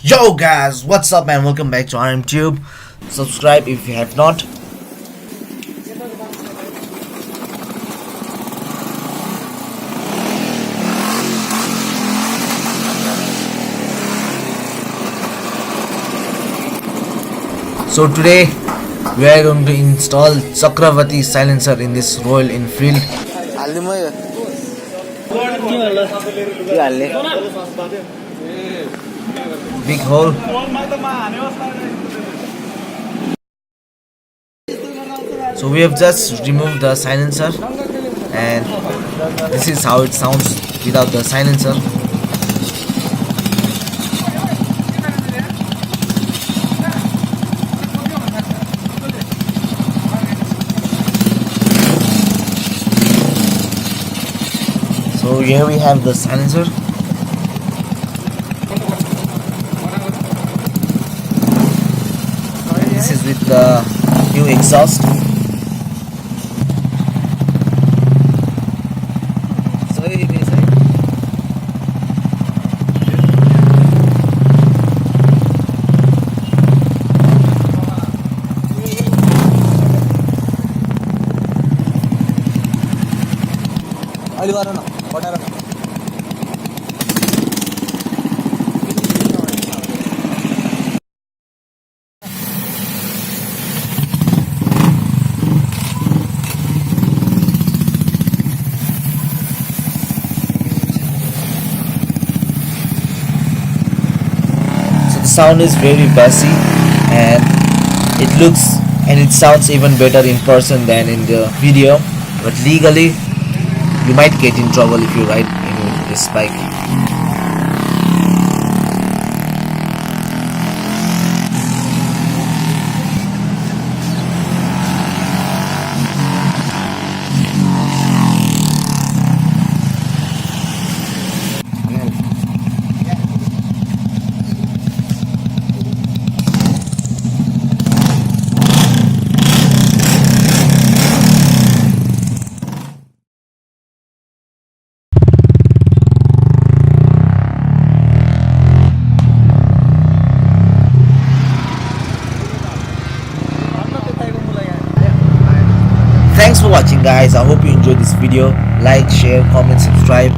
Yo guys, what's up man? Welcome back to RMTube. Subscribe if you have not. So today we are going to install Chakravati silencer in this Royal Enfiled. Big hole. So we have just removed the silencer and this is how it sounds without the silencer. So here we have the silencer. This is with the new exhaust. The sound is very bassy and it sounds even better in person than in the video, but legally you might get in trouble if you ride in this bike. Thanks for watching guys. I hope you enjoyed this video. Like, share, comment, subscribe.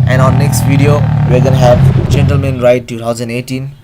And on next video we're gonna have Gentleman Ride 2018.